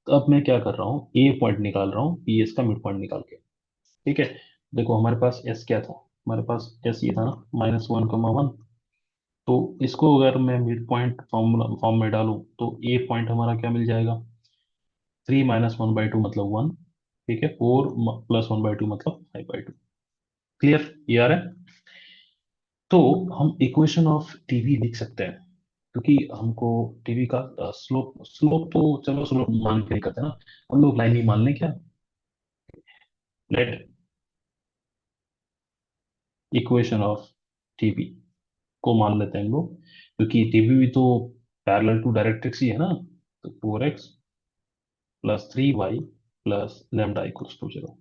तो अब मैं क्या कर रहा हूँ, ए पॉइंट निकाल रहा हूँ बी एस का मिड पॉइंट निकाल के। ठीक है, देखो हमारे पास एस क्या था, हमारे पास एस ये था ना, -1,1। तो इसको अगर मैं मिड पॉइंट फॉर्म में डालूं तो ए पॉइंट हमारा क्या मिल जाएगा, 3 - 1/2 मतलब 1। ठीक है, 4 + 1/2 मतलब 5/2। क्लियर, ये आ रहा है। तो हम इक्वेशन ऑफ टीवी लिख सकते हैं, क्योंकि हमको टीवी का स्लोप, स्लोप तो चलो स्लोप मान के नहीं करते ना, हम लोग लाइन ही मान लें क्या, लेट इक्वेशन ऑफ टीबी को मान लेते हैं हम लोग, क्योंकि टीबी भी तो पैरेलल टू डायरेक्ट्रिक्स ही है ना। तो 4x plus 3y plus lambda equals to 0।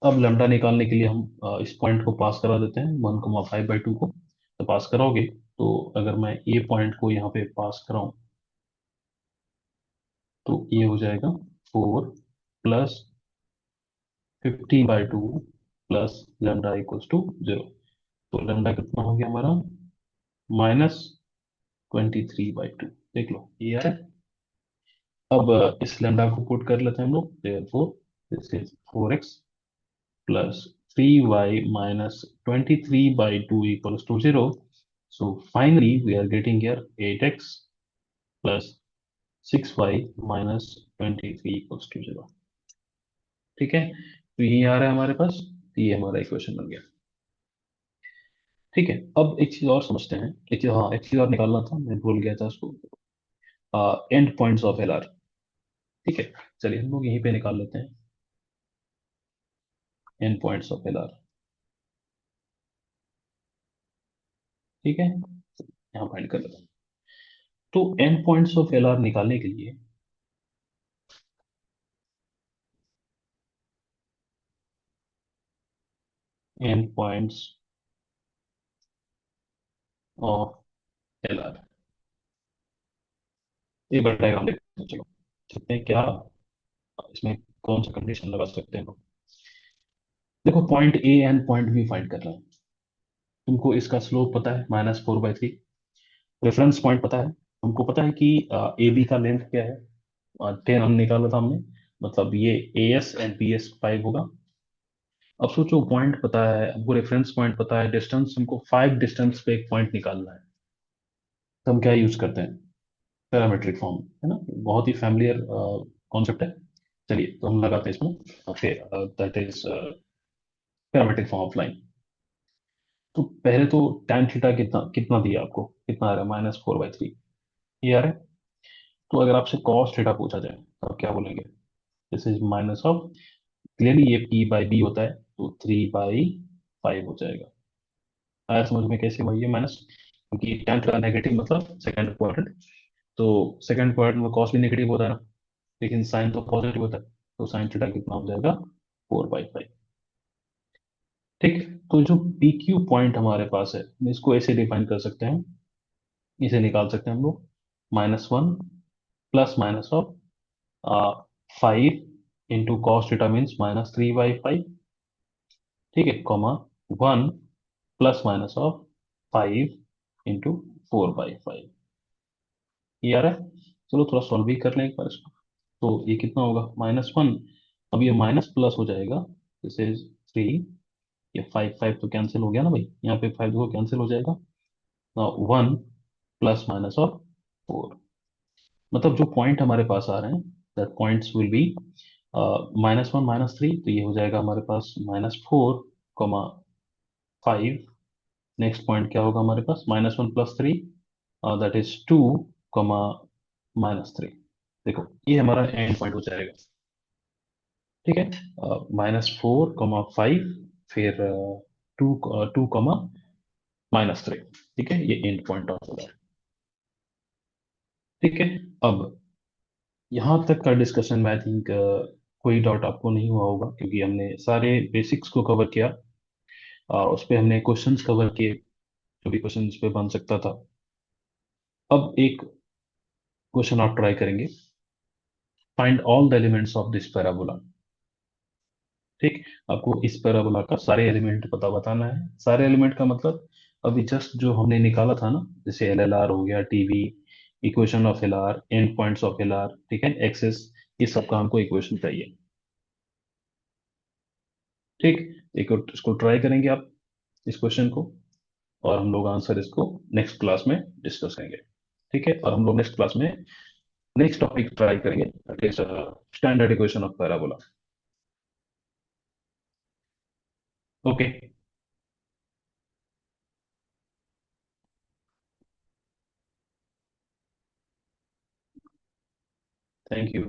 अब लेमडा निकालने के लिए हम इस पॉइंट को पास करा देते हैं 1,5/2 को। तो पास कराओगे तो अगर मैं ए पॉइंट को यहाँ पे पास कराऊं तो ये हो जाएगा 4 plus 15/2 plus lambda equals to 0। तो लेमडा कितना हो गया हमारा? -23/2। देख लो ये आ रहा है। अब इस लेमडा को पुट कर लेते हैं हम लोग। Therefore this is 4x plus 3y minus 23/2 equals to 0. So finally we are getting here 8x plus 6y minus 23 equals to 0। ठीक है, तो यही आ रहा है हमारे पास। तो ये हमारा इक्वेशन बन गया। ठीक है, अब एक चीज और समझते हैं। एक चीज, हाँ, एक चीज और निकालना था, मैं भूल गया था उसको। And points of LR. ठीक है, चलिए हम लोग यहीं पे निकाल लेते हैं एंड पॉइंट्स ऑफ एलआर। ठीक है, यहाँ फाइंड कर लेते हैं। तो एंड पॉइंट्स ऑफ एलआर निकालने के लिए एंड पॉइंट्स ऑफ एलआर, एक बार डायग्राम देखते हैं। चलो देखते हैं क्या इसमें कौन सा कंडीशन लगा सकते हैं लोग। देखो, point A and point B find कर रहे हैं। तुमको इसका स्लोप पता है -4/3। रेफरेंस पॉइंट पता है। हमको पता है कि ए बी का लेंथ क्या है, 10 हम निकाला था हमने। मतलब ये A S and B S 5 होगा। अब सोचो, पॉइंट पता है हमको, रेफरेंस पॉइंट पता है, डिस्टेंस हमको 5 डिस्टेंस पे एक पॉइंट निकालना है। तो हम क्या यूज करते हैं? पैरामेट्रिक फॉर्म, है ना। बहुत ही फैमिलियर कॉन्सेप्ट है। चलिए तो हम लगाते हैं इसमें। Okay, that is parametric form of line. तो पहले तो tan थीटा कितना कितना दिया आपको, कितना आ रहा है? -4/3 ये आ रहा है। तो अगर आपसे cos थीटा पूछा जाए तो आप क्या बोलेंगे? This is minus of, clearly ये p/b होता है, तो 3/5 हो जाएगा। आया समझ में कैसे हुआ ये माइनस? क्योंकि tan थीटा नेगेटिव मतलब सेकंड क्वाड्रेंट। तो सेकंड क्वाड्रेंट में cos भी नेगेटिव होता है ना, लेकिन साइन तो पॉजिटिव होता है। तो साइन थीटा कितना हो जाएगा? 4/5। ठीक है, तो जो पी क्यू पॉइंट हमारे पास है, हम इसको ऐसे डिफाइन कर सकते हैं। इसे निकाल सकते हैं हम लोग। -1 plus minus of 5 into cos theta means -3/5। ठीक है, comma 1 plus minus of 5 into 4/5। ये आ रहा है। चलो थोड़ा सॉल्व भी कर लें एक बार इसको। तो ये कितना होगा? -1। अब ये माइनस प्लस हो जाएगा, दिस इज 3। ये 5 तो कैंसिल हो गया ना भाई, यहाँ पे 5 देखो कैंसिल हो जाएगा। 1 प्लस माइनस ऑफ 4। मतलब जो पॉइंट हमारे पास आ रहे हैं, दैट पॉइंट्स विल बी -1 -3। तो ये हो जाएगा हमारे पास -4, 5। नेक्स्ट पॉइंट क्या होगा हमारे पास? -1 + 3, दैट इज 2, -3। देखो ये हमारा एंड पॉइंट हो जाएगा। ठीक है, -4, 5, फिर 2, 2, -3। ठीक है, ये एंड पॉइंट ऑफ है। ठीक है, अब यहाँ तक का डिस्कशन में आई थिंक कोई डाउट आपको नहीं हुआ होगा, क्योंकि हमने सारे बेसिक्स को कवर किया। उस पे हमने क्वेश्चंस कवर किए, जो भी क्वेश्चन पे बन सकता था। अब एक क्वेश्चन आप ट्राई करेंगे। Find all the elements of this parabola. ठीक, आपको इस पैराबोला का सारे एलिमेंट पता बताना है। सारे एलिमेंट का मतलब अभी जस्ट जो हमने निकाला था ना, जैसे एल एल आर हो गया, TV, equation of L R, and points of L R, ठीक है, एक्सेस, ये सब का हमको इक्वेशन चाहिए। ठीक, एक और इसको ट्राई करेंगे आप, इस क्वेश्चन को, और हम लोग आंसर इसको नेक्स्ट क्लास में डिस्कस करेंगे। ठीक है, और हम लोग नेक्स्ट क्लास में नेक्स्ट टॉपिक ट्राई करेंगे, that is standard equation of parabola. Okay, thank you.